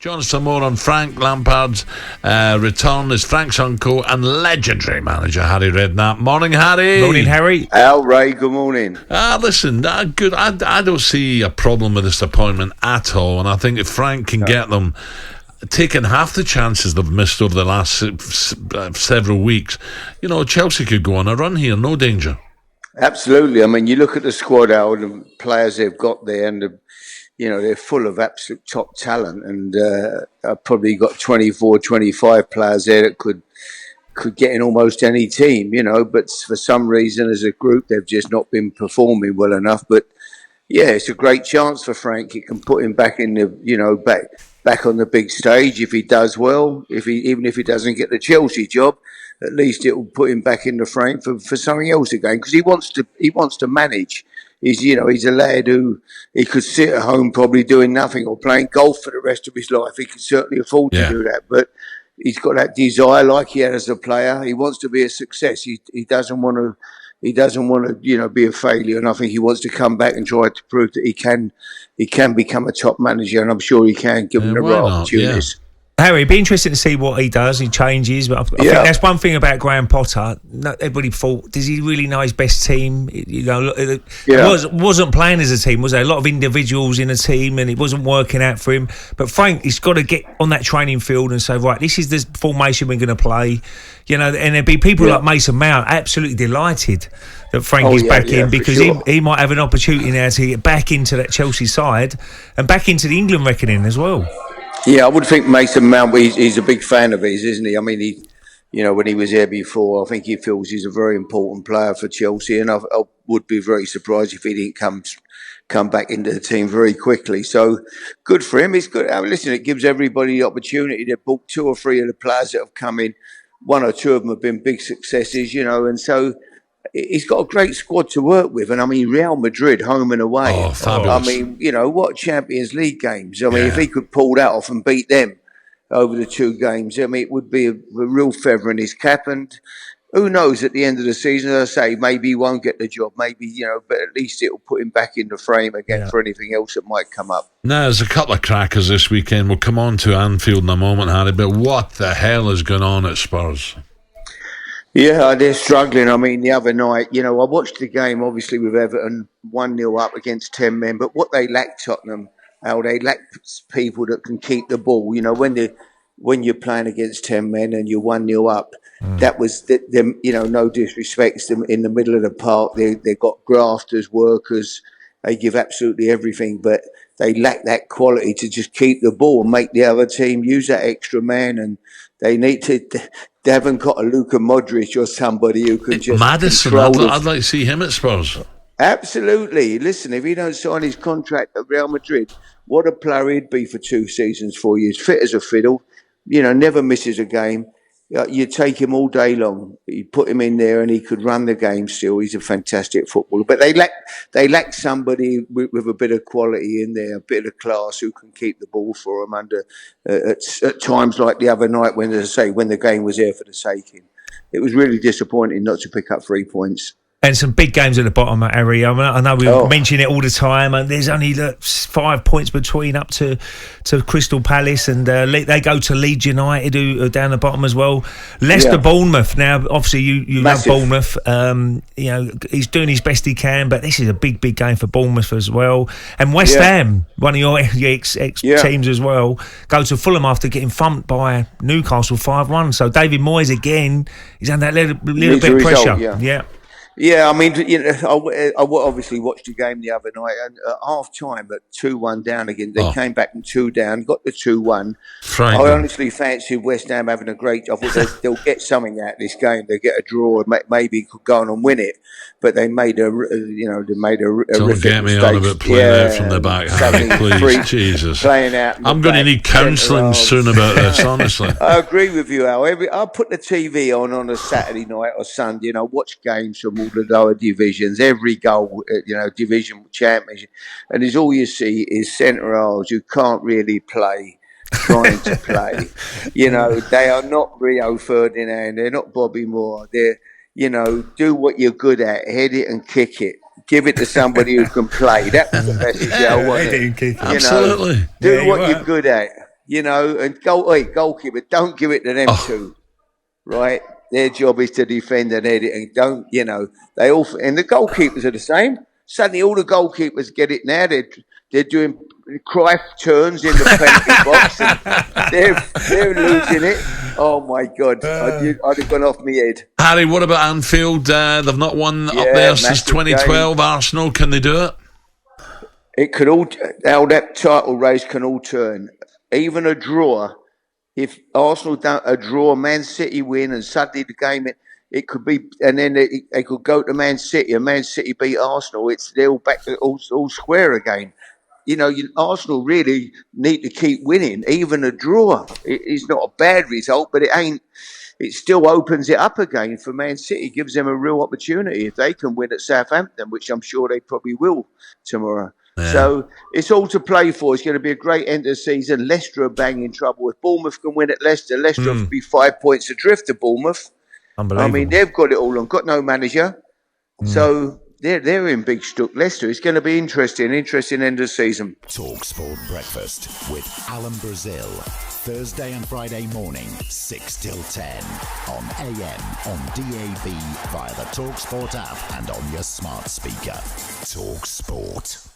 Join us some more on Frank Lampard's return as Frank's uncle and legendary manager Harry Redknapp. Morning, Harry. Morning, Harry. Al, Ray, good morning. Listen, good. I don't see a problem with this appointment at all, and I think if Frank can get them taking half the chances they've missed over the last several weeks, Chelsea could go on a run here, no danger. Absolutely. I mean, you look at the squad, Al, the players they've got there, and they're full of absolute top talent, and I've probably got 24, 25 players there that could get in almost any team, but for some reason as a group they've just not been performing well enough. But yeah, it's a great chance for Frank. It can put him back in the, back on the big stage if he does well. Even if he doesn't get the Chelsea job, at least it will put him back in the frame for something else again, because he wants to manage. He's a lad who he could sit at home probably doing nothing or playing golf for the rest of his life. He can certainly afford to do that, but he's got that desire like he had as a player. He wants to be a success. He doesn't want to. He doesn't want to, be a failure. And I think he wants to come back and try to prove that he can become a top manager, and I'm sure he can, given the right opportunities. Yeah. Harry, it'd be interesting to see what he does. He changes, but I think that's one thing about Graham Potter. Everybody thought, does he really know his best team? Wasn't playing as a team, was there? A lot of individuals in a team, and it wasn't working out for him. But Frank, he's got to get on that training field and say, right, this is the formation we're going to play. And there'd be people like Mason Mount absolutely delighted that Frank is back in, because he might have an opportunity now to get back into that Chelsea side and back into the England reckoning as well. Yeah, I would think Mason Mount, he's a big fan of his, isn't he? I mean, when he was here before, I think he feels he's a very important player for Chelsea, and I would be very surprised if he didn't come back into the team very quickly. So good for him. It's good. Listen, it gives everybody the opportunity. They've bought 2 or 3 of the players that have come in. 1 or 2 of them have been big successes, and so he's got a great squad to work with. And I mean, Real Madrid, home and away. Oh, fabulous. I mean, what Champions League games. I mean, if he could pull that off and beat them over the 2 games, I mean, it would be a real feather in his cap. And who knows, at the end of the season, as I say, maybe he won't get the job, maybe, but at least it will put him back in the frame again for anything else that might come up. Now, there's a couple of crackers this weekend. We'll come on to Anfield in a moment, Harry, but what the hell is going on at Spurs? Yeah, they're struggling. I mean, the other night, I watched the game, obviously, with Everton 1-0 up against 10 men. But what they lack, Tottenham, they lack people that can keep the ball. When you're playing against 10 men and you're 1-0 up, that was them. No disrespect to them in the middle of the park. They've got grafters, workers. They give absolutely everything, but they lack that quality to just keep the ball and make the other team use that extra man. And they need to. They haven't got a Luka Modric or somebody who can just Maddison, I'd like to see him at Spurs. Absolutely. Listen, if he don't sign his contract at Real Madrid, what a player he'd be for 2 seasons, 4 years. Fit as a fiddle, never misses a game. You take him all day long. You put him in there and he could run the game still. He's a fantastic footballer. But they lack somebody with a bit of quality in there, a bit of class, who can keep the ball for them under at times like the other night when the game was there for the taking. It was really disappointing not to pick up 3 points. And some big games at the bottom, Harry. I know we mention it all the time, and there's only 5 points between up to Crystal Palace, and they go to Leeds United, who are down the bottom as well. Leicester, Bournemouth. Now, obviously, you love Bournemouth. He's doing his best he can, but this is a big game for Bournemouth as well. And West Ham, one of your ex teams as well, go to Fulham after getting thumped by Newcastle 5-1. So David Moyes again, he's under that little bit of pressure. Yeah, I mean, I obviously watched the game the other night, and at half-time, at 2-1 down again, they came back from 2 down, got the 2-1. I honestly fancied West Ham having a great job. I thought they'll get something out of this game. They'll get a draw, maybe could go on and win it. But they made a Don't get me on about playing out from the back, Harry, please. Jesus. Playing out. I'm going to need counselling soon about this, honestly. I agree with you, Al. I'll put the TV on a Saturday night or Sunday, watch games from all the lower divisions, every goal, division championship, and all you see is centre halves who can't really play, trying to play. They are not Rio Ferdinand, they're not Bobby Moore. They're, do what you're good at, head it and kick it. Give it to somebody who can play. That was the message I wanted. Absolutely. Do what you're good at. and goalkeeper, don't give it to them two, right? Their job is to defend and edit, and don't, they all, and the goalkeepers are the same. Suddenly all the goalkeepers get it now. They're doing Cruyff turns in the penalty box, and they're losing it. Oh my God, I'd have gone off my head. Harry, what about Anfield? They've not won up there since 2012. Game. Arsenal, can they do it? It could all. That title race can all turn. Even a draw. If Arsenal don't a draw, Man City win, and suddenly the game it could be, and then they could go to Man City, and Man City beat Arsenal. They're all back to all square again. Arsenal really need to keep winning. Even a draw, it's not a bad result, but it ain't. It still opens it up again for Man City. Gives them a real opportunity if they can win at Southampton, which I'm sure they probably will tomorrow. Yeah. So it's all to play for. It's going to be a great end of the season. Leicester are banging trouble. If Bournemouth can win at Leicester will be 5 points adrift of Bournemouth. Unbelievable. I mean, they've got it all on. Got no manager. So they're in big stuck. Leicester. It's going to be interesting end of season. talkSPORT Breakfast with Alan Brazil. Thursday and Friday morning, 6 till 10. On AM, on DAB, via the talkSPORT app and on your smart speaker. talkSPORT.